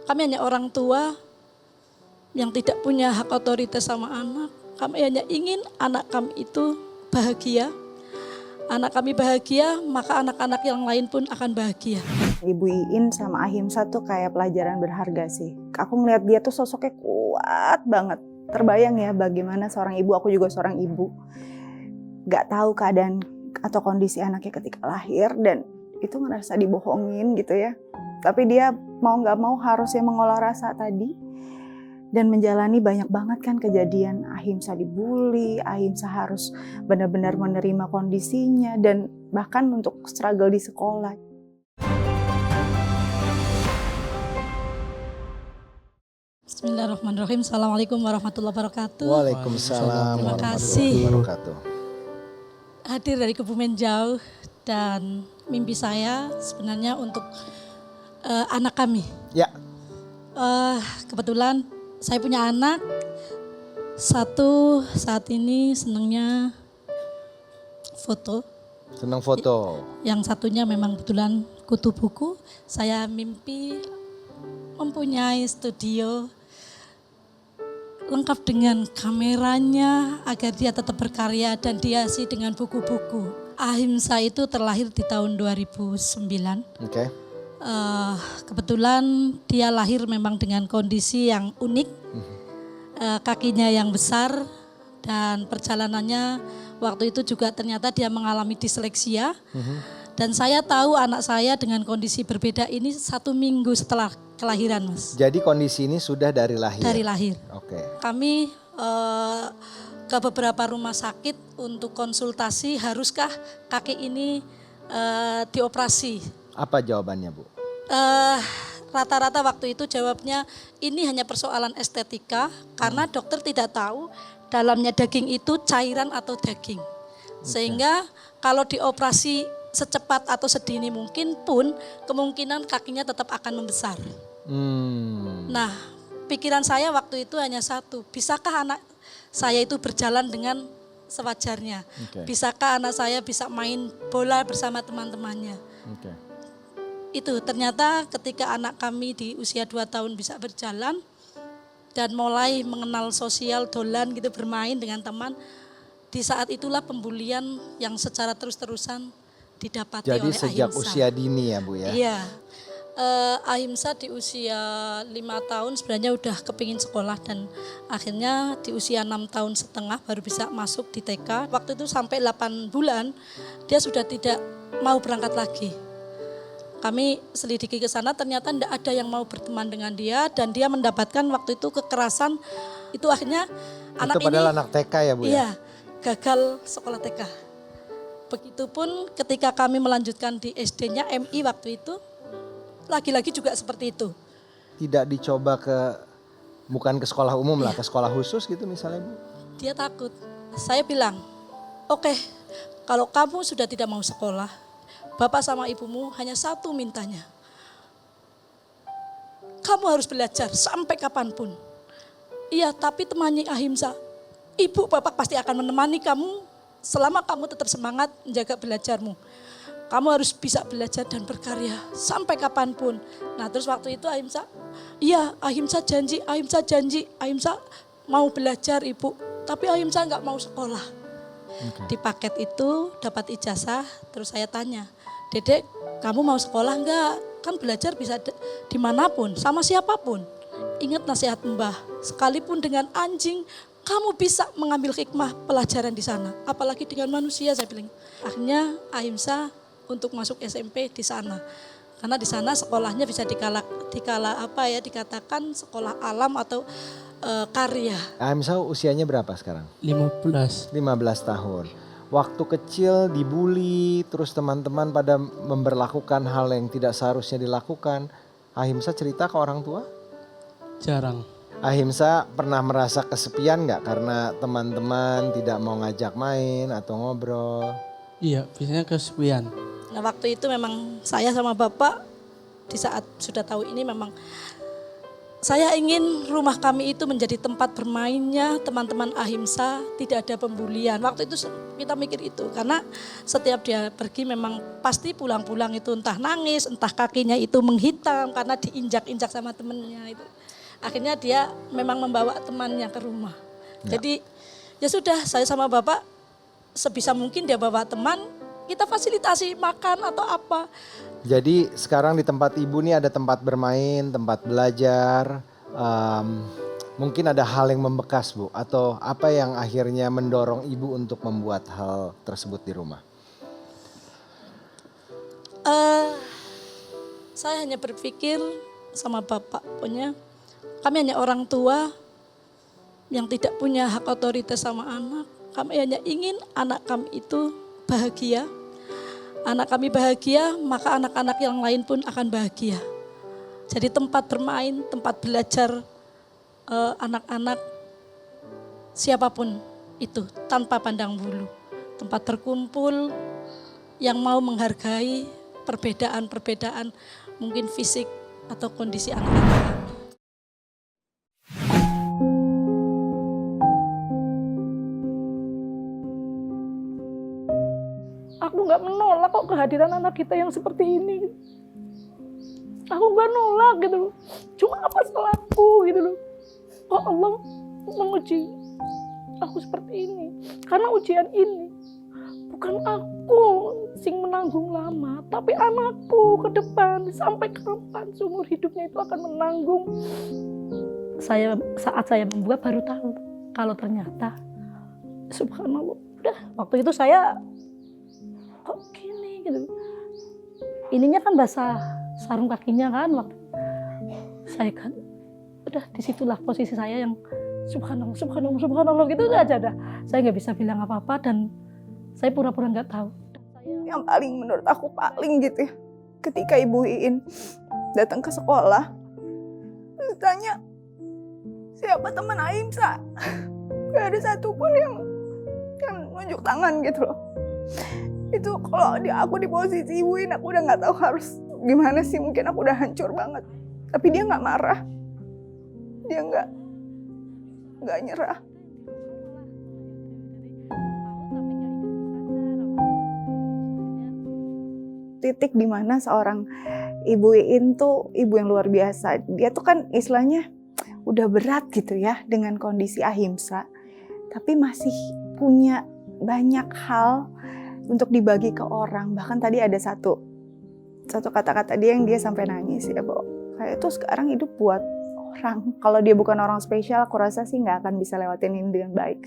Kami hanya orang tua yang tidak punya hak otoritas sama anak. Kami hanya ingin anak kami itu bahagia. Anak kami bahagia, maka anak-anak yang lain pun akan bahagia. Ibu Iin sama Ahimsa tuh kayak pelajaran berharga sih. Aku ngeliat dia tuh sosoknya kuat banget. Terbayang ya bagaimana seorang ibu, aku juga seorang ibu. Gak tahu keadaan atau kondisi anaknya ketika lahir dan itu ngerasa dibohongin gitu ya. Tapi dia mau gak mau harusnya mengolah rasa tadi. Dan menjalani banyak banget kan kejadian Ahimsa dibully, Ahimsa harus benar-benar menerima kondisinya dan bahkan untuk struggle di sekolah. Bismillahirrahmanirrahim. Assalamualaikum warahmatullahi wabarakatuh. Waalaikumsalam Terima warahmatullahi kasih. wabarakatuh. Hadir dari Kebumen jauh dan mimpi saya sebenarnya untuk anak kami. Ya, Kebetulan saya punya anak, satu saat ini senangnya foto. senang foto. Yang satunya memang kebetulan kutu buku. Saya mimpi mempunyai studio lengkap dengan kameranya agar dia tetap berkarya dan dihiasi dengan buku-buku. Ahimsa itu terlahir di tahun 2009. Oke. Kebetulan dia lahir memang dengan kondisi yang unik, kakinya yang besar dan perjalanannya waktu itu juga ternyata dia mengalami disleksia. Dan saya tahu anak saya dengan kondisi berbeda ini 1 minggu setelah kelahiran, Mas. Jadi kondisi ini sudah dari lahir? Dari lahir. Oke. Kami ke beberapa rumah sakit untuk konsultasi haruskah kaki ini dioperasi. Apa jawabannya, Bu? Rata-rata waktu itu jawabnya ini hanya persoalan estetika karena dokter tidak tahu dalamnya daging itu cairan atau daging. Sehingga kalau dioperasi secepat atau sedini mungkin pun kemungkinan kakinya tetap akan membesar. Nah, pikiran saya waktu itu hanya satu, bisakah anak saya itu berjalan dengan sewajarnya? Oke. Bisakah anak saya bisa main bola bersama teman-temannya? Oke. Itu ternyata ketika anak kami di usia 2 tahun bisa berjalan dan mulai mengenal sosial, dolan gitu, bermain dengan teman, di saat itulah pembulian yang secara terus-terusan didapati Jadi oleh sejak Ahimsa. usia dini ya, Bu ya? Iya. Ahimsa di usia 5 tahun sebenarnya udah kepingin sekolah dan akhirnya di usia 6,5 tahun baru bisa masuk di TK. Waktu itu sampai 8 bulan dia sudah tidak mau berangkat lagi. Kami selidiki ke sana ternyata tidak ada yang mau berteman dengan dia dan dia mendapatkan waktu itu kekerasan. Itu akhirnya anak Itu padahal ini anak TK ya, Bu ya? iya, gagal sekolah TK. Begitupun ketika kami melanjutkan di SD-nya MI waktu itu, lagi-lagi juga seperti itu. Tidak dicoba bukan ke sekolah umum lah, ke sekolah khusus gitu misalnya, Bu? Dia takut. Saya bilang, oke, kalau kamu sudah tidak mau sekolah, Bapak sama ibumu hanya satu mintanya. Kamu harus belajar sampai kapanpun. Iya, tapi temani Ahimsa. Ibu bapak pasti akan menemani kamu selama kamu tetap semangat menjaga belajarmu. Kamu harus bisa belajar dan berkarya sampai kapanpun. Nah terus waktu itu Ahimsa, iya Ahimsa janji, Ahimsa mau belajar ibu. Tapi Ahimsa nggak mau sekolah. Di paket itu dapat ijazah, terus saya tanya, Dedek kamu mau sekolah enggak? Kan belajar bisa dimanapun, sama siapapun. Ingat nasihat Mbah, sekalipun dengan anjing, kamu bisa mengambil hikmah pelajaran di sana. Apalagi dengan manusia, saya bilang. Akhirnya Ahimsa untuk masuk SMP di sana. Karena di sana sekolahnya bisa dikatakan sekolah alam atau karya. Ahimsa usianya berapa sekarang? 15. 15 tahun. Waktu kecil dibully, terus teman-teman pada memberlakukan hal yang tidak seharusnya dilakukan. Ahimsa cerita ke orang tua? Jarang. Ahimsa pernah merasa kesepian nggak karena teman-teman tidak mau ngajak main atau ngobrol? Iya, biasanya kesepian. Nah waktu itu memang saya sama bapak di saat sudah tahu ini memang Saya ingin rumah kami itu menjadi tempat bermainnya teman-teman Ahimsa, tidak ada pembulian. Waktu itu kita mikir itu, karena setiap dia pergi memang pasti pulang-pulang itu entah nangis, entah kakinya itu menghitam karena diinjak-injak sama temennya itu. Akhirnya dia memang membawa temannya ke rumah. Jadi ya sudah, saya sama Bapak sebisa mungkin dia bawa teman, kita fasilitasi makan atau apa. Jadi sekarang di tempat ibu nih ada tempat bermain, tempat belajar. Mungkin ada hal yang membekas Bu, atau apa yang akhirnya mendorong ibu untuk membuat hal tersebut di rumah? Saya hanya berpikir sama Bapak, punya kami hanya orang tua yang tidak punya hak otoritas sama anak. Kami hanya ingin anak kami itu bahagia. Anak kami bahagia, maka anak-anak yang lain pun akan bahagia. Jadi tempat bermain, tempat belajar anak-anak siapapun itu tanpa pandang bulu. Tempat terkumpul yang mau menghargai perbedaan-perbedaan mungkin fisik atau kondisi anak-anak. Aku nggak menolak kok kehadiran anak kita yang seperti ini. Aku nggak nolak gitu loh. Cuma apa salahku gitu loh. Oh Allah menguji aku seperti ini. Karena ujian ini bukan aku sing menanggung lama, tapi anakku ke depan sampai kapan seumur hidupnya itu akan menanggung. Saat saya membuat baru tahu kalau ternyata subhanallah. Udah waktu itu saya kok gini gitu. Ininya kan basah sarung kakinya kan waktu saya kan udah disitulah posisi saya yang subhanallah subhanallah subhanallah gitu aja dah. Saya nggak bisa bilang apa-apa dan saya pura-pura nggak tahu. Yang paling menurut aku paling gitu ya, ketika Ibu Iin datang ke sekolah, terus tanya siapa teman Ahimsa, gak ada satupun yang nunjuk tangan gitu loh. Itu kalau aku di posisi Ibu Iin, aku udah nggak tahu harus gimana sih, mungkin aku udah hancur banget. Tapi dia nggak marah, dia nggak nyerah. Titik dimana seorang Ibu Iin tuh ibu yang luar biasa. Dia tuh kan istilahnya udah berat gitu ya dengan kondisi Ahimsa, tapi masih punya banyak hal untuk dibagi ke orang. Bahkan tadi ada satu kata-kata dia yang dia sampai nangis ya, bahwa kayak itu sekarang hidup buat orang. Kalau dia bukan orang spesial, aku rasa sih nggak akan bisa lewatin ini dengan baik.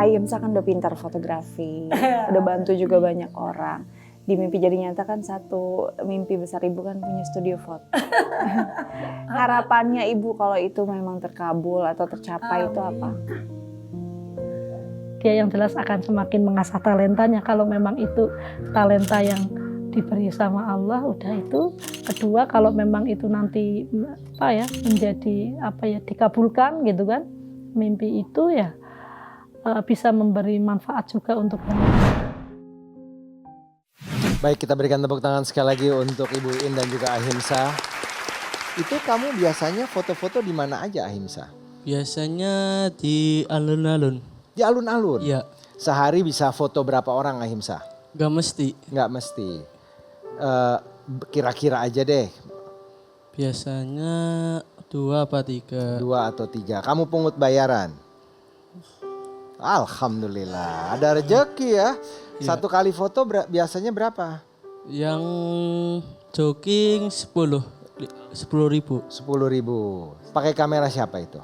Ahimsa kan udah pintar fotografi, udah bantu juga banyak orang. Di mimpi jadi nyata kan satu mimpi besar Ibu kan punya studio foto. Harapannya Ibu kalau itu memang terkabul atau tercapai itu apa? Dia yang jelas akan semakin mengasah talentanya kalau memang itu talenta yang diberi sama Allah, udah itu. Kedua, kalau memang itu nanti menjadi dikabulkan gitu kan, mimpi itu ya bisa memberi manfaat juga untuk yang lain. Baik, kita berikan tepuk tangan sekali lagi untuk Ibu Iin dan juga Ahimsa. Itu kamu biasanya foto-foto di mana aja Ahimsa? Biasanya di alun-alun. Di alun-alun? Iya. Sehari bisa foto berapa orang Ahimsa? Gak mesti. Nggak mesti. Kira-kira aja deh. Biasanya 2 apa 3. 2 atau 3. Kamu pungut bayaran? Alhamdulillah, ada rezeki ya. Satu kali foto biasanya berapa? Yang jogging 10.000. 10.000. Pakai kamera siapa itu?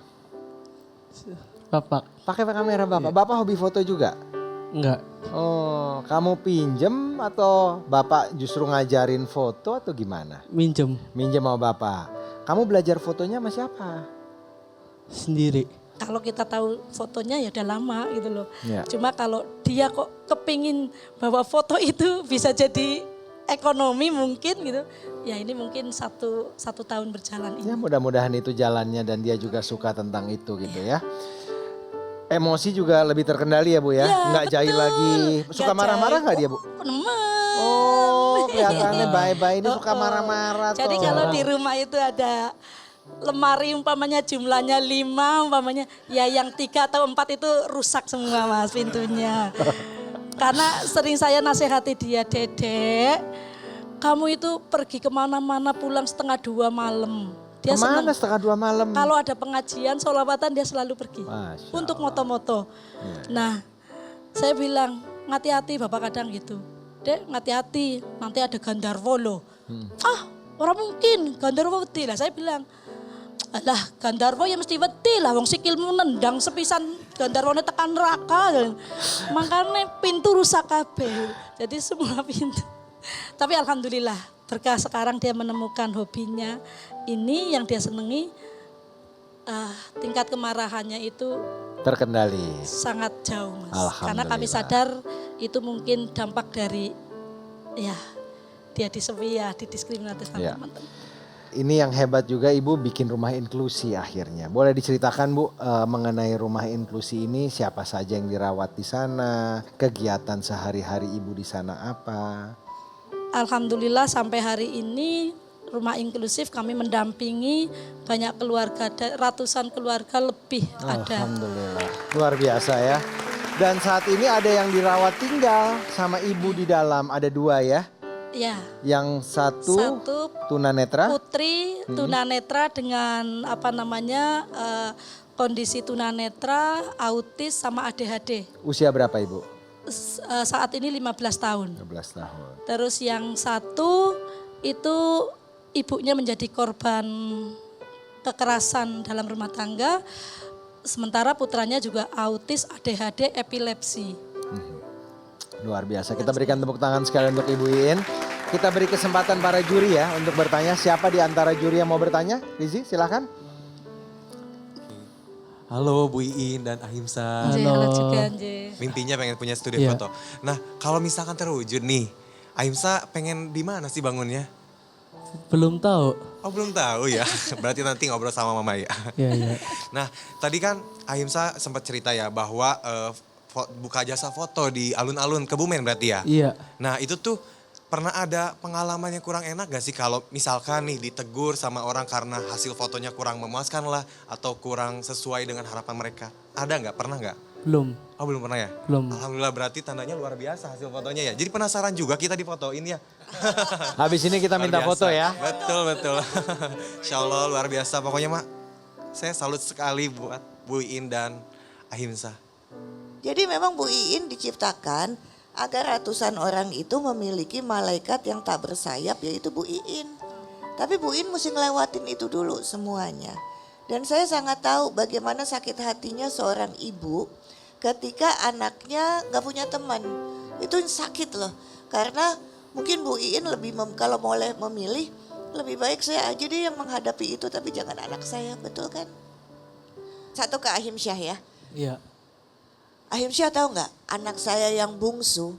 Bapak. Pakai kamera Bapak. Iya. Bapak hobi foto juga? Enggak. Oh, kamu pinjem atau Bapak justru ngajarin foto atau gimana? Minjem. Minjem sama Bapak. Kamu belajar fotonya sama siapa? Sendiri. Kalau kita tahu fotonya ya udah lama gitu loh. Ya. Cuma kalau dia kok kepingin bahwa foto itu bisa jadi ekonomi mungkin gitu. Ya ini mungkin satu tahun berjalan ini. Ya mudah-mudahan itu jalannya dan dia juga suka tentang itu gitu ya. Emosi juga lebih terkendali ya Bu ya? Ya, Nggak jahil betul. lagi. Suka Nggak marah-marah jahil. nggak dia Bu? Nemen. Oh kelihatannya bye-bye ini suka marah-marah Jadi toh. kalau di rumah itu ada lemari umpamanya jumlahnya 5 umpamanya ya yang 3 atau 4 itu rusak semua Mas pintunya. Karena sering saya nasihati dia, Dedek kamu itu pergi kemana-mana pulang 1:30 malam. Dia Kemana senang. 1:30 malam? Kalau ada pengajian, sholawatan dia selalu pergi. Masya Untuk Allah. moto-moto. Nah saya bilang hati-hati bapak kadang gitu. Dek hati-hati nanti ada Gandarwo loh. Ah orang mungkin Gandarwo wedi lah. Saya bilang alah Gandarwo ya mesti wedi lah. Wong sikilmu nendang sepisan Gandarwone tekan neraka. Makanya pintu rusak kabeh. Jadi semua pintu. Tapi alhamdulillah berkah sekarang dia menemukan hobinya. Ini yang dia senengi tingkat kemarahannya itu Terkendali. sangat jauh Mas. Karena kami Alhamdulillah. sadar itu mungkin dampak dari ya dia disewi ya, didiskriminasi sama Ya. teman-teman. Ini yang hebat juga Ibu bikin rumah inklusi akhirnya. Boleh diceritakan Bu mengenai rumah inklusi ini siapa saja yang dirawat di sana, kegiatan sehari-hari Ibu di sana apa? Alhamdulillah sampai hari ini rumah inklusif kami mendampingi banyak keluarga, ratusan keluarga lebih ada. Alhamdulillah. Luar biasa ya. Dan saat ini ada yang dirawat tinggal sama Ibu di dalam, ada 2 ya. Ya, Yang satu tunanetra. putri tunanetra dengan apa namanya kondisi tunanetra, autis sama ADHD. Usia berapa Ibu? Saat ini 15 tahun. 12 tahun. Terus yang satu itu ibunya menjadi korban kekerasan dalam rumah tangga. Sementara putranya juga autis, ADHD, epilepsi. Luar biasa. Kita berikan tepuk tangan sekali untuk Ibu Iin. Kita beri kesempatan para juri ya untuk bertanya. Siapa di antara juri yang mau bertanya? Rizi silakan. Halo Bu Iin dan Ahimsa. Halo juga Anje. Mimpinya pengen punya studio Iya. foto. Nah kalau misalkan terwujud nih, Ahimsa pengen di mana sih bangunnya? Belum tahu. Oh belum tahu ya, berarti nanti ngobrol sama Mama ya. Iya, iya. Nah tadi kan Ahimsa sempat cerita ya bahwa buka jasa foto di alun-alun Kebumen berarti ya? Iya. Nah itu tuh pernah ada pengalaman yang kurang enak gak sih kalau misalkan nih ditegur sama orang karena hasil fotonya kurang memuaskan lah atau kurang sesuai dengan harapan mereka? Ada nggak? Pernah nggak? Belum. Oh belum pernah ya? Belum. Alhamdulillah berarti tandanya luar biasa hasil fotonya ya. Jadi penasaran juga kita difotoin ya. Habis ini kita minta Luar foto biasa. ya. Betul betul. Insya Allah luar biasa. Pokoknya Mak saya salut sekali buat Bu Iin dan Ahimsa. Jadi memang Bu Iin diciptakan agar ratusan orang itu memiliki malaikat yang tak bersayap yaitu Bu Iin. Tapi Bu Iin mesti ngelewatin itu dulu semuanya. Dan saya sangat tahu bagaimana sakit hatinya seorang ibu ketika anaknya gak punya teman. Itu sakit loh. Karena mungkin Bu Iin lebih kalau boleh memilih lebih baik saya aja deh yang menghadapi itu tapi jangan anak saya, betul kan? Satu ke Ahimsyah ya. Iya. Ahimsyah tahu nggak, anak saya yang bungsu,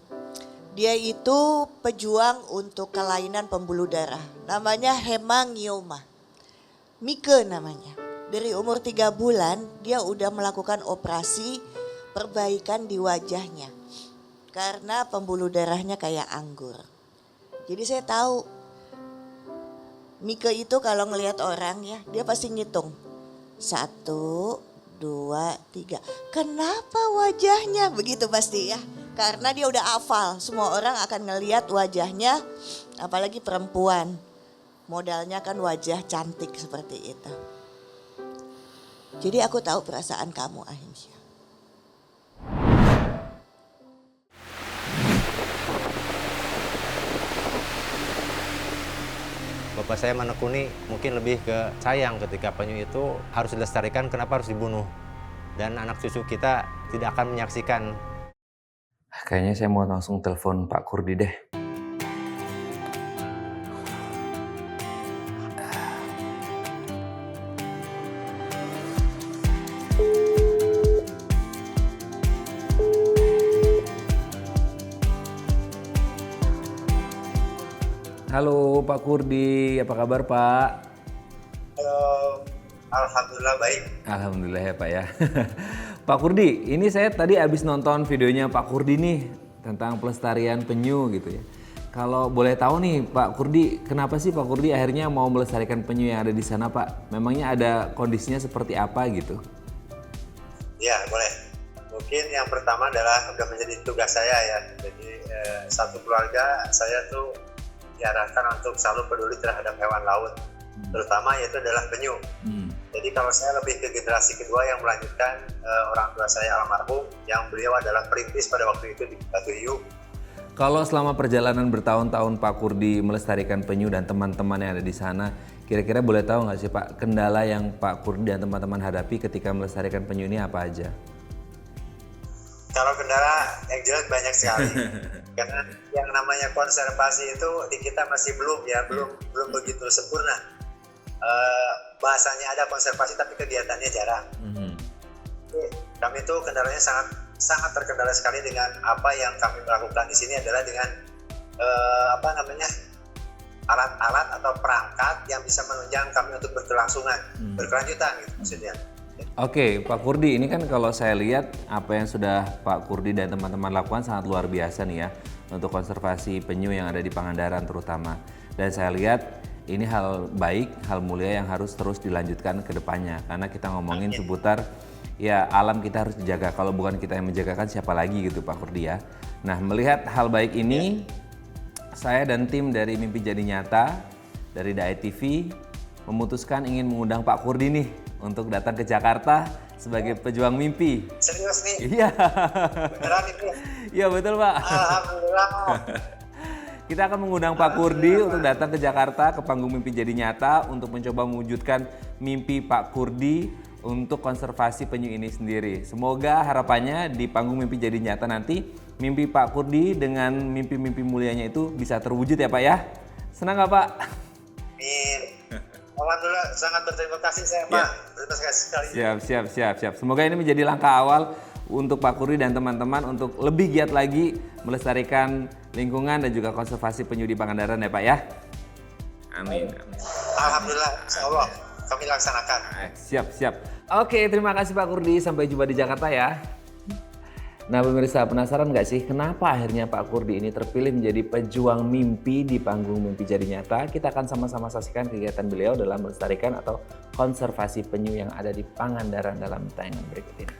dia itu pejuang untuk kelainan pembuluh darah. Namanya hemangioma. Mike namanya. Dari umur 3 bulan dia udah melakukan operasi perbaikan di wajahnya. Karena pembuluh darahnya kayak anggur. Jadi saya tahu, Mike itu kalau ngelihat orang ya, dia pasti ngitung. 1, 2, 3. Kenapa wajahnya begitu pasti ya? Karena dia udah hafal. Semua orang akan ngelihat wajahnya, apalagi perempuan. Modalnya kan wajah cantik seperti itu. Jadi aku tahu perasaan kamu Ahimsyah. Bapak saya menekuni mungkin lebih ke sayang ketika penyu itu harus dilestarikan, kenapa harus dibunuh. Dan anak cucu kita tidak akan menyaksikan. Kayaknya saya mau langsung telepon Pak Kurdi deh. Halo Pak Kurdi, apa kabar Pak? Halo, alhamdulillah baik. Alhamdulillah ya Pak ya. Pak Kurdi, ini saya tadi habis nonton videonya Pak Kurdi nih tentang pelestarian penyu gitu ya. Kalau boleh tahu nih Pak Kurdi, kenapa sih Pak Kurdi akhirnya mau melestarikan penyu yang ada di sana Pak? Memangnya ada kondisinya seperti apa gitu? Ya, boleh. Mungkin yang pertama adalah sudah menjadi tugas saya ya. Jadi satu keluarga saya tuh diarahkan untuk selalu peduli terhadap hewan laut, terutama yaitu adalah penyu. Jadi kalau saya lebih ke generasi kedua yang melanjutkan orang tua saya almarhum, yang beliau adalah perintis pada waktu itu di Batu Hiu. Kalau selama perjalanan bertahun-tahun Pak Kurdi melestarikan penyu dan teman-teman yang ada di sana, kira-kira boleh tahu nggak sih Pak, kendala yang Pak Kurdi dan teman-teman hadapi ketika melestarikan penyu ini apa aja? Kalau kendala yang jelas banyak sekali. Karena yang namanya konservasi itu di kita masih belum begitu sempurna. Bahasanya ada konservasi tapi kegiatannya jarang. Kami itu kendalanya sangat terkendala sekali dengan apa yang kami melakukan di sini adalah dengan alat-alat atau perangkat yang bisa menunjang kami untuk berkelanjutan gitu maksudnya. Oke, Pak Kurdi, ini kan kalau saya lihat apa yang sudah Pak Kurdi dan teman-teman lakukan sangat luar biasa nih ya untuk konservasi penyu yang ada di Pangandaran terutama. Dan saya lihat ini hal baik, hal mulia yang harus terus dilanjutkan ke depannya. Karena kita ngomongin seputar ya alam kita harus dijaga. Kalau bukan kita yang menjagakan siapa lagi gitu Pak Kurdi ya. Nah, melihat hal baik ini, saya dan tim dari Mimpi Jadi Nyata dari Dai TV memutuskan ingin mengundang Pak Kurdi nih untuk datang ke Jakarta sebagai pejuang mimpi. Serius nih? Iya. Beneran ini? Iya betul Pak. Alhamdulillah. Kita akan mengundang Pak Kurdi untuk datang ke Jakarta ke panggung Mimpi Jadi Nyata untuk mencoba mewujudkan mimpi Pak Kurdi untuk konservasi penyu ini sendiri. Semoga harapannya di panggung Mimpi Jadi Nyata nanti mimpi Pak Kurdi dengan mimpi-mimpi mulianya itu bisa terwujud ya Pak ya. Senang nggak Pak? Amin. Alhamdulillah sangat berterima kasih saya Pak. Terima kasih sekali. Siap. Semoga ini menjadi langkah awal untuk Pak Kurdi dan teman-teman untuk lebih giat lagi melestarikan lingkungan dan juga konservasi penyu di Pangandaran ya Pak ya. Amin. Alhamdulillah, insya Allah kami laksanakan. Siap. Oke, terima kasih Pak Kurdi. Sampai jumpa di Jakarta ya. Nah pemirsa, penasaran nggak sih kenapa akhirnya Pak Kurdi ini terpilih menjadi pejuang mimpi di panggung Mimpi Jadi Nyata? Kita akan sama-sama saksikan kegiatan beliau dalam melestarikan atau konservasi penyu yang ada di Pangandaran dalam tayangan berikut ini.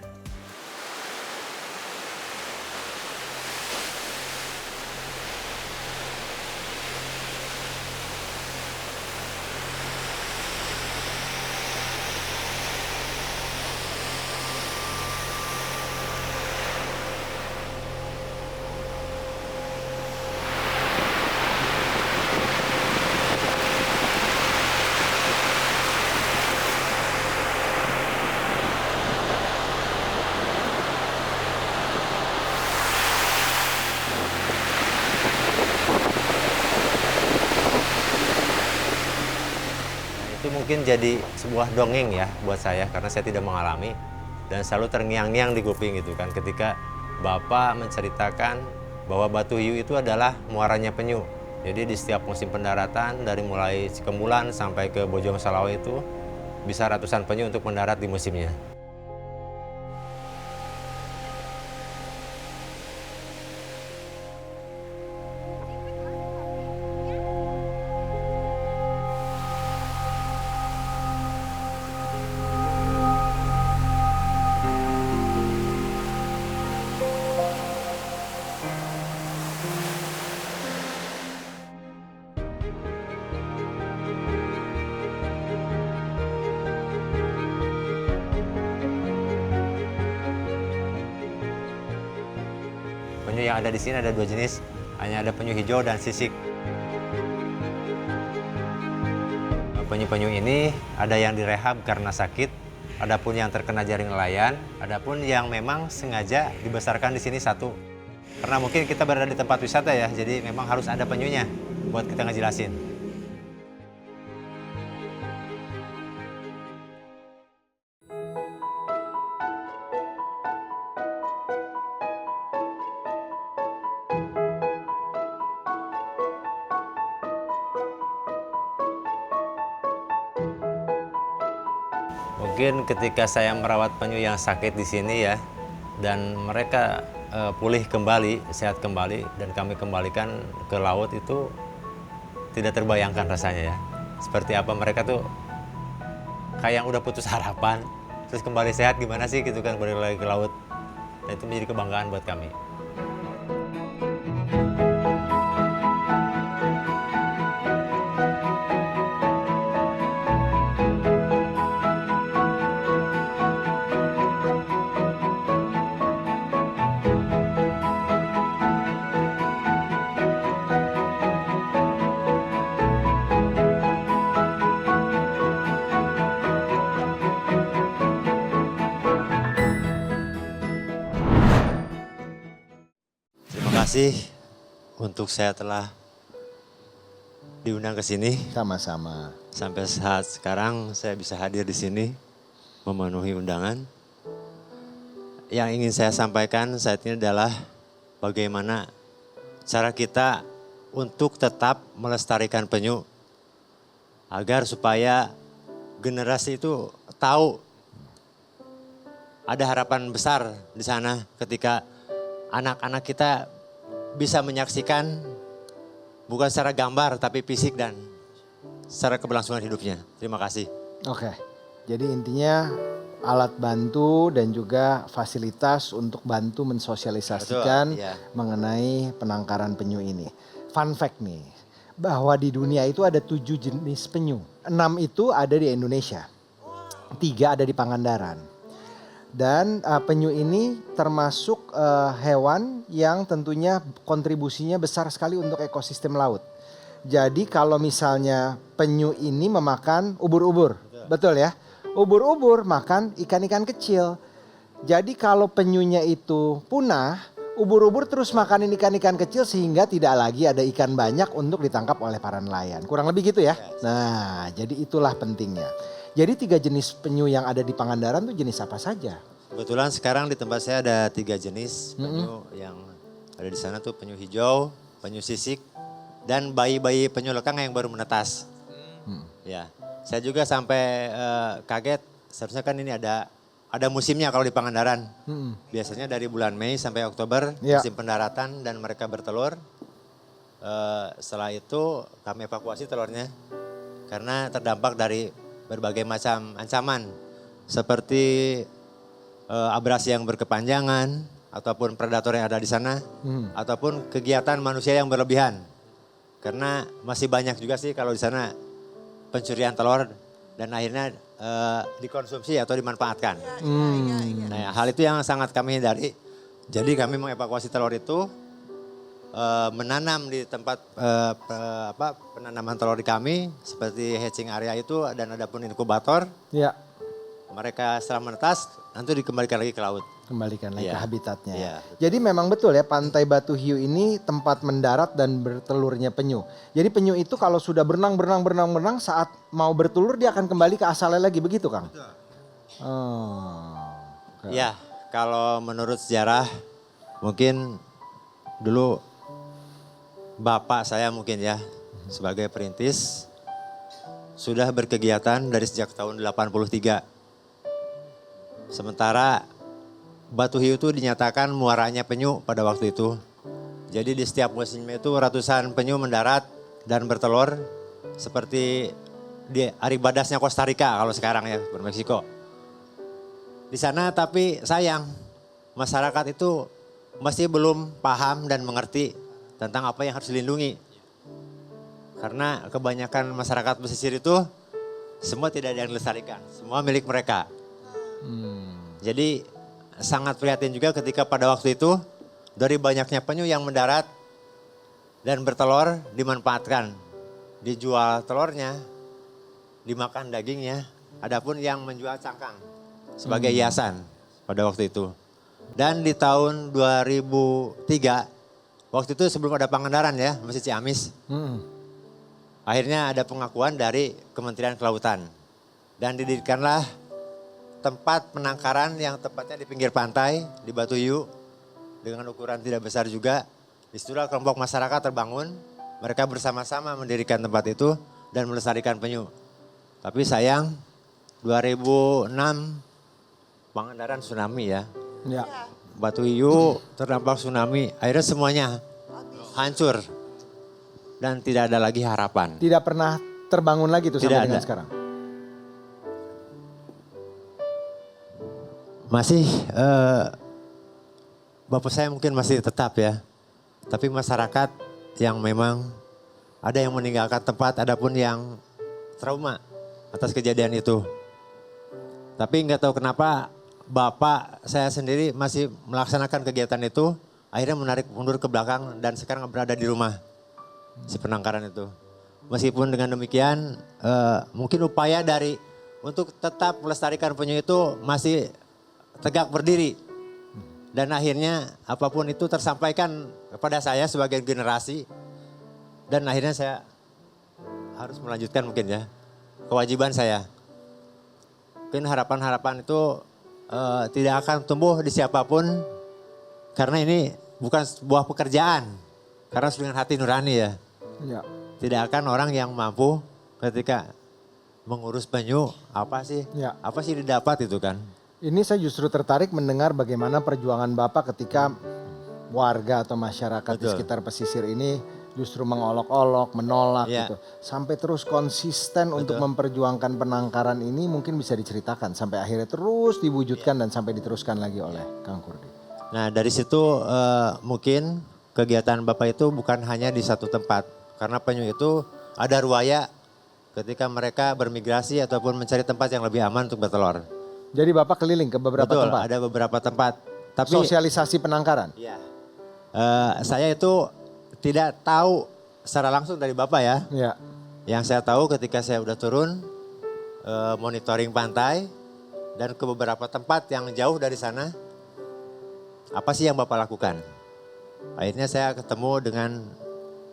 Itu mungkin jadi sebuah dongeng ya buat saya karena saya tidak mengalami dan selalu terngiang-ngiang di kuping gitu kan ketika Bapak menceritakan bahwa Batu Hiu itu adalah muaranya penyu. Jadi di setiap musim pendaratan dari mulai Cikemulan sampai ke Bojong Salawe itu bisa ratusan penyu untuk mendarat di musimnya. Penyu yang ada di sini ada dua jenis, hanya ada penyu hijau dan sisik. Penyu-penyu ini ada yang direhab karena sakit, adapun yang terkena jaring nelayan, adapun yang memang sengaja dibesarkan di sini satu. Karena mungkin kita berada di tempat wisata ya, jadi memang harus ada penyunya buat kita ngejelasin. Mungkin Mungkin ketika saya merawat penyu yang sakit di sini ya, dan mereka pulih kembali, sehat kembali, dan kami kembalikan ke laut, itu tidak terbayangkan rasanya ya. Seperti apa mereka tuh kayak yang udah putus harapan, terus kembali sehat gimana sih gitu kan, kembali lagi ke laut. Dan itu menjadi kebanggaan buat kami. Terima kasih untuk saya telah diundang ke sini. Sama-sama. Sampai saat sekarang saya bisa hadir di sini memenuhi undangan. Yang ingin saya sampaikan saat ini adalah bagaimana cara kita untuk tetap melestarikan penyu agar supaya generasi itu tahu ada harapan besar di sana ketika anak-anak kita bisa menyaksikan bukan secara gambar tapi fisik dan secara keberlangsungan hidupnya. Terima kasih. Oke, jadi intinya alat bantu dan juga fasilitas untuk bantu mensosialisasikan Betul, iya. mengenai penangkaran penyu ini. Fun fact nih, bahwa di dunia itu ada 7 jenis penyu. 6 itu ada di Indonesia, 3 ada di Pangandaran. Dan penyu ini termasuk hewan yang tentunya kontribusinya besar sekali untuk ekosistem laut. Jadi kalau misalnya penyu ini memakan ubur-ubur, betul ya? Ubur-ubur makan ikan-ikan kecil. Jadi kalau penyunya itu punah, ubur-ubur terus makanin ikan-ikan kecil sehingga tidak lagi ada ikan banyak untuk ditangkap oleh para nelayan. Kurang lebih gitu ya? Nah, jadi itulah pentingnya. Jadi 3 jenis penyu yang ada di Pangandaran tuh jenis apa saja? Kebetulan sekarang di tempat saya ada 3 jenis penyu yang ada di sana tuh penyu hijau, penyu sisik, dan bayi-bayi penyu lekang yang baru menetas. Ya, saya juga sampai kaget. Seharusnya kan ini ada musimnya kalau di Pangandaran. Biasanya dari bulan Mei sampai Oktober musim pendaratan dan mereka bertelur. Setelah itu kami evakuasi telurnya karena terdampak dari berbagai macam ancaman seperti abrasi yang berkepanjangan ataupun predator yang ada di sana ataupun kegiatan manusia yang berlebihan. Karena masih banyak juga sih kalau di sana pencurian telur dan akhirnya dikonsumsi atau dimanfaatkan. Nah, hal itu yang sangat kami hindari. Jadi kami mengevakuasi telur itu menanam di tempat penanaman telur di kami seperti hatching area itu dan ada pun inkubator. Ya. Mereka setelah menetas nanti dikembalikan lagi ke laut. Kembalikan lagi ke habitatnya. Iya. Jadi memang betul ya Pantai Batu Hiu ini tempat mendarat dan bertelurnya penyu. Jadi penyu itu kalau sudah berenang saat mau bertelur dia akan kembali ke asalnya lagi begitu Kang? Betul. Ya, kalau menurut sejarah mungkin dulu bapak saya mungkin ya sebagai perintis sudah berkegiatan dari sejak tahun 83. Sementara Batu Hiu itu dinyatakan muaranya penyu pada waktu itu. Jadi di setiap musimnya itu ratusan penyu mendarat dan bertelur seperti di Aribadasnya Costa Rica kalau sekarang ya, bermeksiko. Di sana tapi sayang masyarakat itu masih belum paham dan mengerti tentang apa yang harus dilindungi. Karena kebanyakan masyarakat pesisir itu semua tidak ada yang dilestarikan, semua milik mereka. Jadi sangat prihatin juga ketika pada waktu itu dari banyaknya penyu yang mendarat dan bertelur dimanfaatkan. Dijual telurnya, dimakan dagingnya, adapun yang menjual cangkang sebagai hiasan pada waktu itu. Dan di tahun 2003, waktu itu sebelum ada Pangandaran ya, masih Ciamis. Akhirnya ada pengakuan dari Kementerian Kelautan. Dan didirikanlah tempat penangkaran yang tepatnya di pinggir pantai di Batu Hiu dengan ukuran tidak besar juga. Disitulah kelompok masyarakat terbangun, mereka bersama-sama mendirikan tempat itu dan melestarikan penyu. Tapi sayang 2006 Pangandaran tsunami ya. Ya. Batu Hiu terdampak tsunami, akhirnya semuanya hancur. Dan tidak ada lagi harapan. Tidak pernah terbangun lagi tuh Tidak sampai dengan ada. sekarang. Masih, Bapak saya mungkin masih tetap ya. Tapi masyarakat yang memang ada yang meninggalkan tempat, ada pun yang trauma atas kejadian itu. Tapi nggak tahu kenapa Bapak saya sendiri masih melaksanakan kegiatan itu, akhirnya menarik mundur ke belakang dan sekarang berada di rumah si penangkaran itu. Meskipun dengan demikian mungkin upaya dari untuk tetap melestarikan penyu itu masih tegak berdiri. Dan akhirnya apapun itu tersampaikan kepada saya sebagai generasi. Dan akhirnya saya harus melanjutkan mungkin ya kewajiban saya. Mungkin harapan-harapan itu tidak akan tumbuh di siapapun. Karena ini bukan sebuah pekerjaan. Karena dengan hati nurani ya. Ya. Tidak akan orang yang mampu ketika mengurus penyu apa sih? Ya. Apa sih didapat itu kan? Ini saya justru tertarik mendengar bagaimana perjuangan Bapak ketika warga atau masyarakat di Betul. sekitar pesisir ini justru mengolok-olok, menolak Ya. gitu. Sampai terus konsisten untuk memperjuangkan penangkaran ini mungkin bisa diceritakan sampai akhirnya terus diwujudkan dan sampai diteruskan lagi oleh Kang Kurdi. Nah dari situ mungkin kegiatan Bapak itu bukan hanya di satu tempat. Karena penyu itu ada ruaya ketika mereka bermigrasi ataupun mencari tempat yang lebih aman untuk bertelur. Jadi Bapak keliling ke beberapa Betul, tempat. ada beberapa tempat. Tapi Sosialisasi penangkaran. ya, saya itu tidak tahu secara langsung dari Bapak ya. Ya. Yang saya tahu ketika saya udah turun monitoring pantai dan ke beberapa tempat yang jauh dari sana, apa sih yang Bapak lakukan? Akhirnya saya ketemu dengan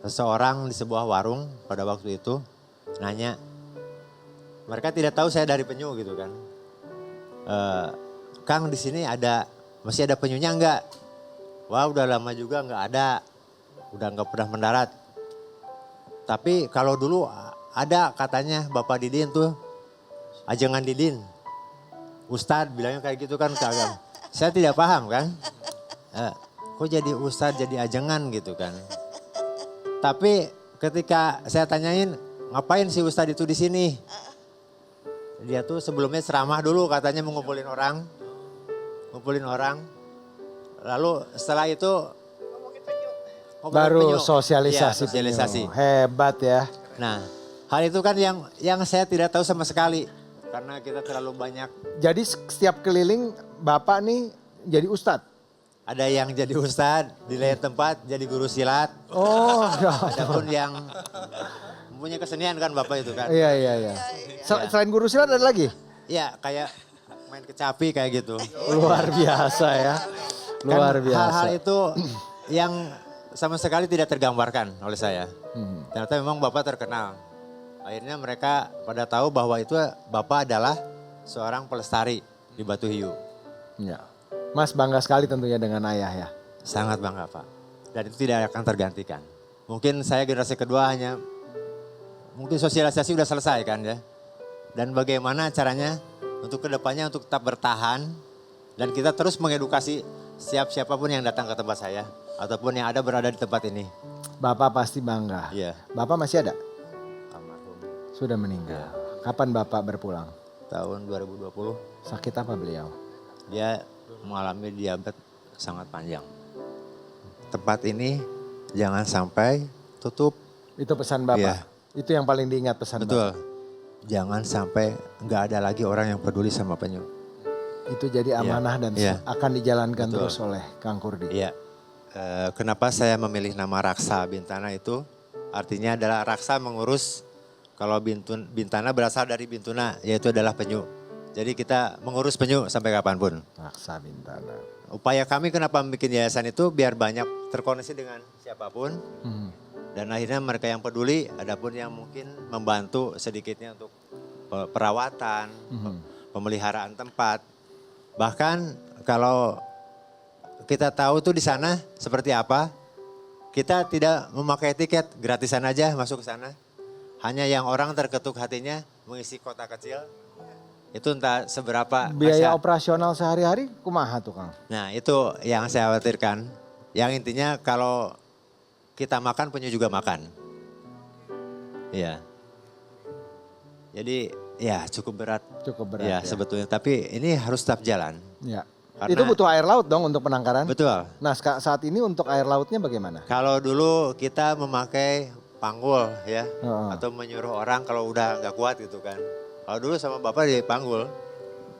seseorang di sebuah warung pada waktu itu, nanya, mereka tidak tahu saya dari penyu gitu kan. Kang di sini masih ada penyunya enggak? Wah udah lama juga enggak ada, udah enggak pernah mendarat. Tapi kalau dulu ada katanya Bapak Didin tuh, ajengan Didin. Ustadz bilangnya kayak gitu kan kagak. Saya tidak paham kan. Kok jadi ustadz jadi ajengan gitu kan. Tapi ketika saya tanyain ngapain si ustadz itu di sini? Dia tuh sebelumnya ceramah dulu katanya mau ngumpulin orang. Lalu setelah itu ngomongin Baru penyu. sosialisasi. Iya, sosialisasi. penyu. Hebat ya. Nah, hal itu kan yang saya tidak tahu sama sekali karena kita terlalu banyak. Jadi setiap keliling Bapak nih jadi ustadz? Ada yang jadi ustadz di lain tempat jadi guru silat. Oh, Ada pun yang punya kesenian kan Bapak itu kan. iya. Selain guru silat ada lagi? Iya, kayak main kecapi kayak gitu. Luar biasa ya. Luar Kan biasa. hal-hal itu yang sama sekali tidak tergambarkan oleh saya. Ternyata memang Bapak terkenal. Akhirnya mereka pada tahu bahwa itu Bapak adalah seorang pelestari di Batu Hiu. Ya. Mas bangga sekali tentunya dengan ayah ya. Sangat bangga Pak. Dan itu tidak akan tergantikan. Mungkin saya generasi kedua hanya, mungkin sosialisasi udah selesai kan ya. Dan bagaimana caranya untuk kedepannya untuk tetap bertahan. Dan kita terus mengedukasi siapapun yang datang ke tempat saya. Ataupun yang ada berada di tempat ini. Bapak pasti bangga. Iya. Bapak masih ada? Almarhum. Sudah meninggal. Kapan Bapak berpulang? Tahun 2020 Sakit apa beliau? dia mengalami diabetes sangat panjang. Tempat ini jangan sampai tutup. Itu pesan Bapak? Iya. Itu yang paling diingat pesan Betul. Bapak? Jangan sampai nggak ada lagi orang yang peduli sama penyu. Itu jadi amanah dan Iya. akan dijalankan Betul. terus oleh Kang Kurdi. Iya. Kenapa saya memilih nama Raksa Bintana itu? Artinya adalah Raksa mengurus, kalau Bintana berasal dari Bintuna, yaitu adalah penyu. Jadi kita mengurus penyu sampai kapanpun. Raksa Bintana. Upaya kami kenapa bikin yayasan itu biar banyak terkoneksi dengan siapapun. Dan akhirnya mereka yang peduli, adapun yang mungkin membantu sedikitnya untuk perawatan, pemeliharaan tempat. Bahkan kalau kita tahu tuh di sana seperti apa, kita tidak memakai tiket, gratisan aja masuk ke sana. Hanya yang orang terketuk hatinya mengisi kota kecil, Itu entah seberapa Biaya Masya. operasional sehari-hari kumaha tuh Kang? Nah itu yang saya khawatirkan. Yang intinya kalau kita makan penyu juga makan. Iya. Jadi ya cukup berat. Cukup berat Ya, ya. sebetulnya. Tapi ini harus tetap jalan. Ya. Karena- Itu butuh air laut dong untuk penangkaran? Betul. Nah saat ini untuk air lautnya bagaimana? Kalau dulu kita memakai panggul ya. Heeh. Atau menyuruh orang kalau udah nggak kuat gitu kan. Kalau dulu sama bapak di panggul.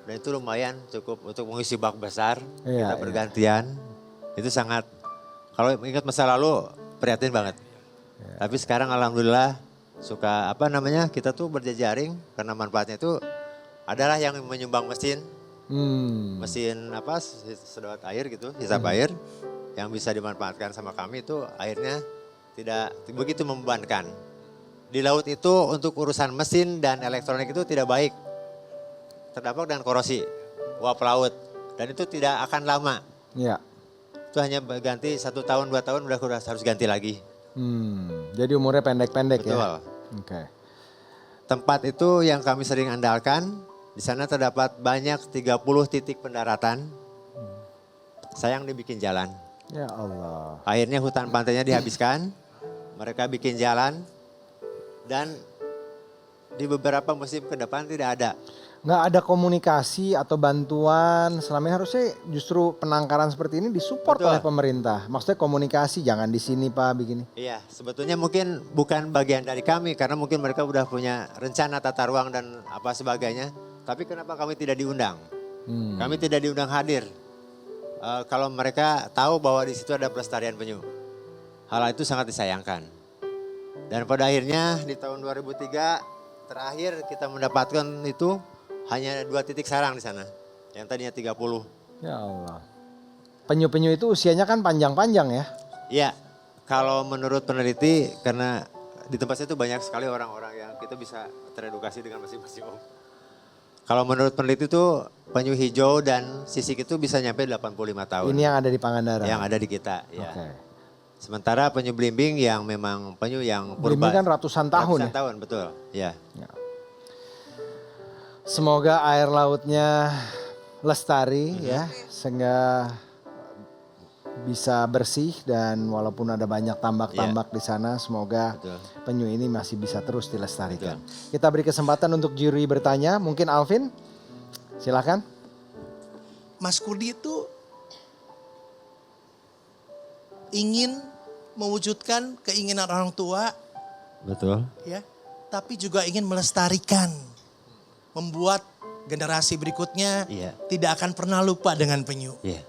Dan itu lumayan cukup untuk mengisi bak besar. Iya, Kita bergantian. Itu sangat, kalau ingat masa lalu prihatin banget. Tapi sekarang alhamdulillah suka kita tuh berjejaring karena manfaatnya itu adalah yang menyumbang mesin. Mesin sedot air gitu, hisap air yang bisa dimanfaatkan sama kami itu airnya tidak begitu membebankan. Di laut itu untuk urusan mesin dan elektronik itu tidak baik. Terdampak dengan korosi, uap laut. Dan itu tidak akan lama. Ya. Itu hanya ganti 1 tahun, 2 tahun udah harus ganti lagi. Jadi umurnya pendek-pendek Betul. ya? Oke. Tempat itu yang kami sering andalkan, di sana terdapat banyak 30 titik pendaratan. Sayang dibikin jalan. Ya Allah. Akhirnya hutan pantainya dihabiskan, mereka bikin jalan, dan di beberapa musim ke depan tidak ada. Nggak ada komunikasi atau bantuan, selama ini harusnya justru penangkaran seperti ini disupport Betul. oleh pemerintah. Maksudnya komunikasi, jangan di sini Pak begini. Iya, sebetulnya mungkin bukan bagian dari kami karena mungkin mereka udah punya rencana tata ruang dan apa sebagainya. Tapi kenapa kami tidak diundang? Kami tidak diundang hadir. Kalau mereka tahu bahwa di situ ada pelestarian penyu. Hal itu sangat disayangkan. Dan pada akhirnya di tahun 2003 terakhir kita mendapatkan itu hanya 2 titik sarang di sana. Yang tadinya 30. Ya Allah. Penyu-penyu itu usianya kan panjang-panjang ya? Iya, kalau menurut peneliti karena di tempat saya itu banyak sekali orang-orang yang kita bisa teredukasi dengan masing-masing om. Kalau menurut peneliti itu penyu hijau dan sisik itu bisa nyampe 85 tahun. Ini yang ada di Pangandaran? Yang ada di kita, ya. Oke. Sementara penyu belimbing yang memang penyu yang Belimbing kan ratusan tahun Ratusan tahun, betul. Ya. Semoga air lautnya lestari ya, sehingga bisa bersih dan walaupun ada banyak tambak-tambak di sana, semoga Betul. penyu ini masih bisa terus dilestarikan. Kita beri kesempatan untuk juri bertanya, mungkin Alvin, silakan. Mas Kurdi itu ingin mewujudkan keinginan orang tua, Betul. ya, tapi juga ingin melestarikan, membuat generasi berikutnya Iya. tidak akan pernah lupa dengan penyu. Iya.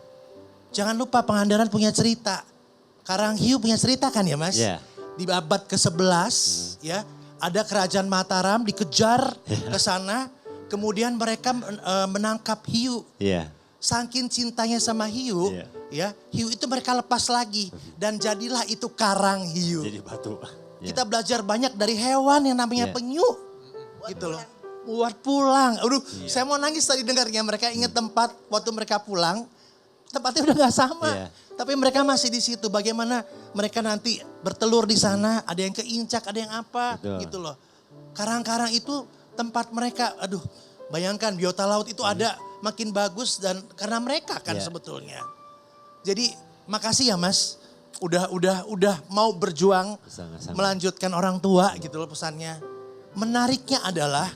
Jangan lupa Pangandaran punya cerita, Karanghiu punya cerita kan ya Mas? Iya. Di abad ke-11 ya, ada kerajaan Mataram dikejar ke sana, kemudian mereka menangkap hiu. Iya. Saking cintanya sama hiu, Iya. ya hiu itu mereka lepas lagi dan jadilah itu karang hiu. Jadi batu. Ya. Kita belajar banyak dari hewan yang namanya Iya. penyu, gitu loh. Buat pulang, aduh, saya mau nangis tadi dengarnya. Mereka ingat tempat waktu mereka pulang, tempatnya udah nggak sama, Iya. tapi mereka masih di situ. Bagaimana mereka nanti bertelur di sana? Ada yang keincak, ada yang apa, Betul. gitu loh. Karang-karang itu tempat mereka, aduh, bayangkan biota laut itu ada makin bagus dan karena mereka kan Iya. sebetulnya. Jadi makasih ya Mas, udah mau berjuang Sama-sama. melanjutkan orang tua gitu loh pesannya. Menariknya adalah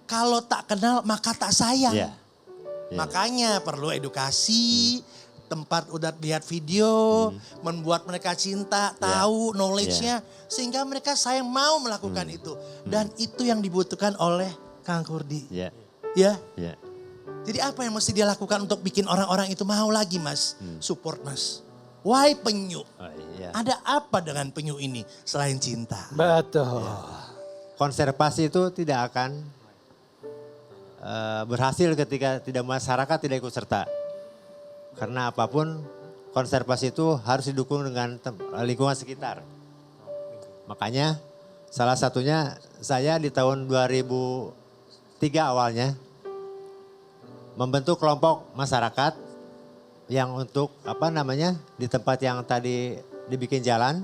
kalau tak kenal maka tak sayang. Iya. Iya. Makanya perlu edukasi, tempat udah lihat video, membuat mereka cinta, tahu knowledge-nya sehingga mereka sayang mau melakukan itu. Dan itu yang dibutuhkan oleh Kang Kurdi. Iya. Ya. Iya. Jadi apa yang mesti dia lakukan untuk bikin orang-orang itu mau lagi Mas? Support Mas. Why penyu? Oh, iya. Ada apa dengan penyu ini selain cinta? Betul. Konservasi itu tidak akan berhasil ketika tidak masyarakat tidak ikut serta. Karena apapun konservasi itu harus didukung dengan lingkungan sekitar. Makanya salah satunya saya di tahun 2003 awalnya membentuk kelompok masyarakat yang untuk di tempat yang tadi dibikin jalan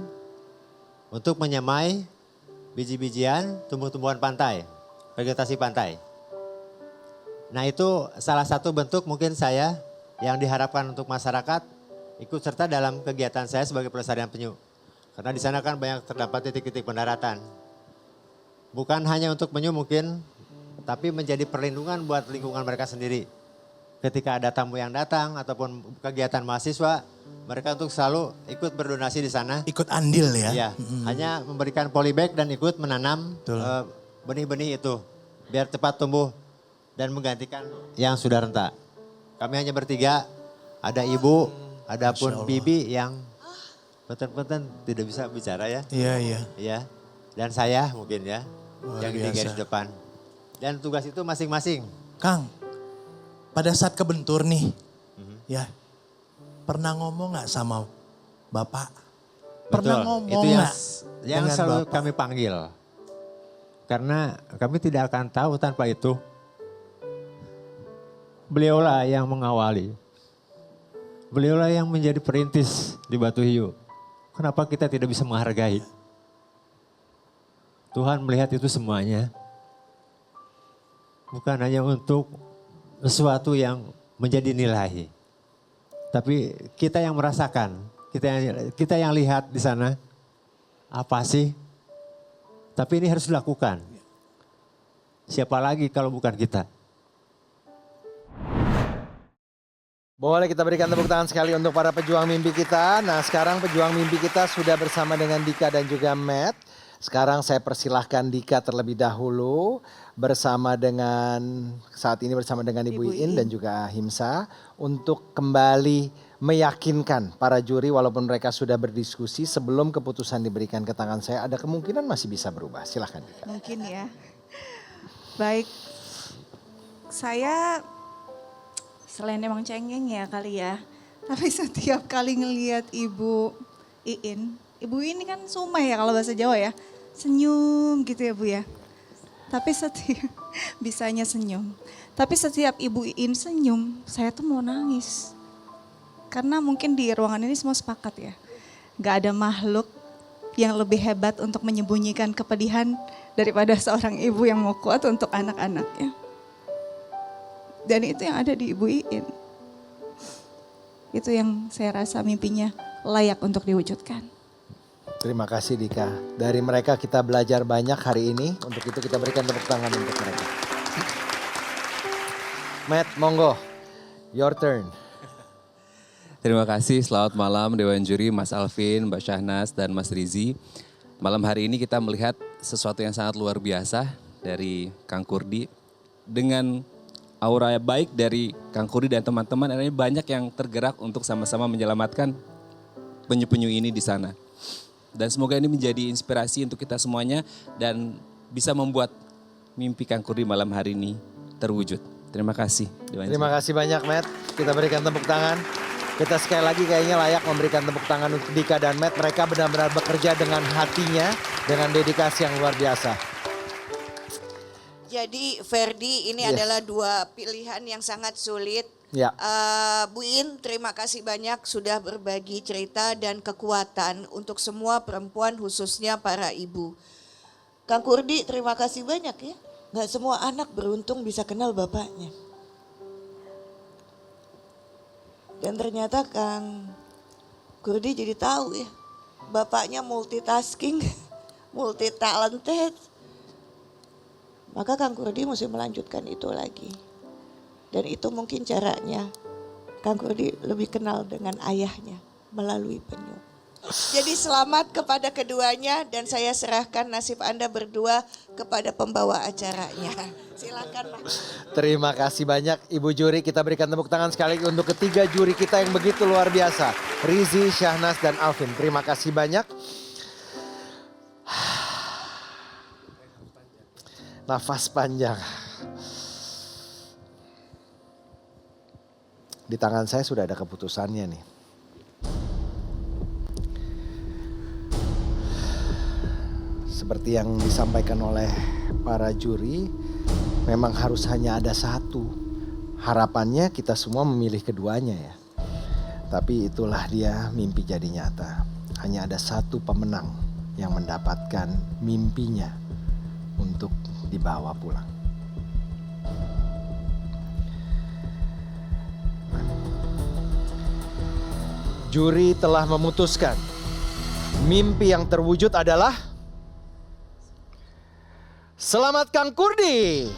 untuk menyemai biji-bijian tumbuh-tumbuhan pantai, vegetasi pantai. Nah itu salah satu bentuk mungkin saya yang diharapkan untuk masyarakat ikut serta dalam kegiatan saya sebagai pelestarian penyu. Karena di sana kan banyak terdapat titik-titik pendaratan. Bukan hanya untuk penyu mungkin, tapi menjadi perlindungan buat lingkungan mereka sendiri. Ketika ada tamu yang datang ataupun kegiatan mahasiswa, mereka untuk selalu ikut berdonasi di sana. Ikut andil ya. Iya, hanya memberikan polybag dan ikut menanam benih-benih itu. Biar cepat tumbuh dan menggantikan yang sudah rentak. Kami hanya bertiga, ada ibu, ada pun bibi yang punten tidak bisa bicara ya. Iya, iya. Iya, dan saya mungkin ya, Luar yang di biasa. garis depan. Dan tugas itu masing-masing. Kang, pada saat kebentur nih, ya pernah ngomong nggak sama Bapak? Pernah Betul, ngomong itu yang, nggak yang dengan selalu Bapak? kami panggil. Karena kami tidak akan tahu tanpa itu. Beliaulah yang mengawali. Beliaulah yang menjadi perintis di Batu Hiu. Kenapa kita tidak bisa menghargai? Tuhan melihat itu semuanya. Bukan hanya untuk sesuatu yang menjadi nilai. Tapi kita yang merasakan, kita yang lihat di sana, apa sih? Tapi ini harus dilakukan. Siapa lagi kalau bukan kita? Boleh kita berikan tepuk tangan sekali untuk para pejuang mimpi kita. Nah sekarang pejuang mimpi kita sudah bersama dengan Dika dan juga Matt. Sekarang saya persilahkan Dika terlebih dahulu saat ini bersama dengan Ibu Iin dan juga Himsa untuk kembali meyakinkan para juri walaupun mereka sudah berdiskusi sebelum keputusan diberikan ke tangan saya ada kemungkinan masih bisa berubah. Silahkan Dika. Mungkin ya. Baik, saya selain emang cengeng ya kali ya. Tapi setiap kali ngelihat Ibu Iin ini kan sumai ya kalau bahasa Jawa ya. Senyum gitu ya Bu ya. Tapi bisanya senyum. Tapi setiap Ibu Iin senyum, saya tuh mau nangis. Karena mungkin di ruangan ini semua sepakat ya. Gak ada makhluk yang lebih hebat untuk menyembunyikan kepedihan daripada seorang ibu yang mau kuat untuk anak-anaknya. Dan itu yang ada di Ibu Iin. Itu yang saya rasa mimpinya layak untuk diwujudkan. Terima kasih Dika. Dari mereka kita belajar banyak hari ini. Untuk itu kita berikan tepuk tangan untuk mereka. Matt, monggo. Your turn. Terima kasih, selamat malam Dewan Juri, Mas Alvin, Mbak Syahnas, dan Mas Rizi. Malam hari ini kita melihat sesuatu yang sangat luar biasa dari Kang Kurdi. Dengan aura baik dari Kang Kurdi dan teman-teman, akhirnya banyak yang tergerak untuk sama-sama menyelamatkan penyu-penyu ini di sana. Dan semoga ini menjadi inspirasi untuk kita semuanya dan bisa membuat mimpi Kang Kurdi malam hari ini terwujud. Terima kasih. Terima kasih banyak Matt. Kita berikan tepuk tangan. Kita sekali lagi kayaknya layak memberikan tepuk tangan untuk Dika dan Matt. Mereka benar-benar bekerja dengan hatinya, dengan dedikasi yang luar biasa. Jadi Ferdi ini adalah dua pilihan yang sangat sulit. Ya. Bu In, terima kasih banyak sudah berbagi cerita dan kekuatan untuk semua perempuan khususnya para ibu. Kang Kurdi, terima kasih banyak ya. Gak semua anak beruntung bisa kenal bapaknya. Dan ternyata Kang Kurdi jadi tahu ya, bapaknya multitasking, multi talented. Maka Kang Kurdi mesti melanjutkan itu lagi. Dan itu mungkin caranya Kang Kurdi lebih kenal dengan ayahnya melalui penyu. Jadi selamat kepada keduanya dan saya serahkan nasib Anda berdua kepada pembawa acaranya. Silakan Pak. Terima kasih banyak Ibu Juri. Kita berikan tepuk tangan sekali untuk ketiga juri kita yang begitu luar biasa. Rizi, Syahnas, dan Alvin. Terima kasih banyak. Nafas panjang. Di tangan saya sudah ada keputusannya nih. Seperti yang disampaikan oleh para juri, memang harus hanya ada satu. Harapannya kita semua memilih keduanya ya. Tapi itulah dia mimpi jadi nyata. Hanya ada satu pemenang yang mendapatkan mimpinya untuk dibawa pulang. Juri telah memutuskan. Mimpi yang terwujud adalah selamat Kang Kurdi.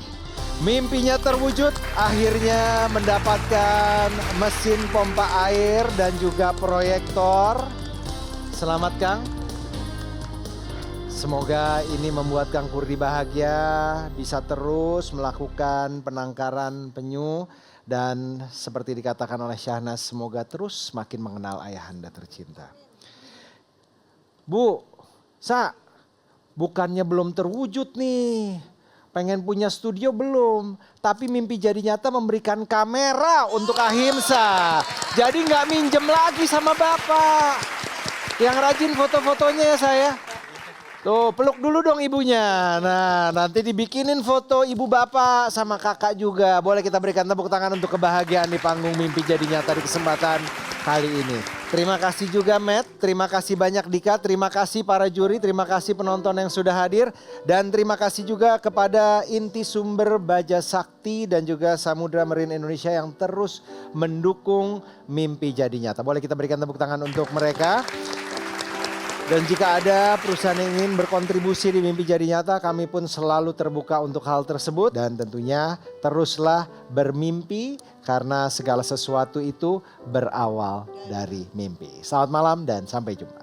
Mimpinya terwujud, akhirnya mendapatkan mesin pompa air dan juga proyektor. Selamat Kang. Semoga ini membuat Kang Kurdi bahagia, bisa terus melakukan penangkaran penyu. Dan seperti dikatakan oleh Syahnas, semoga terus makin mengenal ayahanda tercinta. Bu, bukannya belum terwujud nih. Pengen punya studio belum, tapi mimpi jadi nyata memberikan kamera untuk Ahimsa. Jadi nggak minjem lagi sama Bapak. Yang rajin foto-fotonya ya saya. Tuh, peluk dulu dong ibunya. Nah, nanti dibikinin foto ibu bapak sama kakak juga. Boleh kita berikan tepuk tangan untuk kebahagiaan di panggung Mimpi Jadi Nyata di kesempatan kali ini. Terima kasih juga Matt, terima kasih banyak Dika, terima kasih para juri, terima kasih penonton yang sudah hadir. Dan terima kasih juga kepada Inti Sumber Baja Sakti dan juga Samudra Marine Indonesia yang terus mendukung Mimpi Jadi Nyata. Boleh kita berikan tepuk tangan untuk mereka. Dan jika ada perusahaan yang ingin berkontribusi di Mimpi Jadi Nyata, kami pun selalu terbuka untuk hal tersebut. Dan tentunya teruslah bermimpi karena segala sesuatu itu berawal dari mimpi. Selamat malam dan sampai jumpa.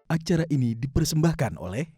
Acara ini dipersembahkan oleh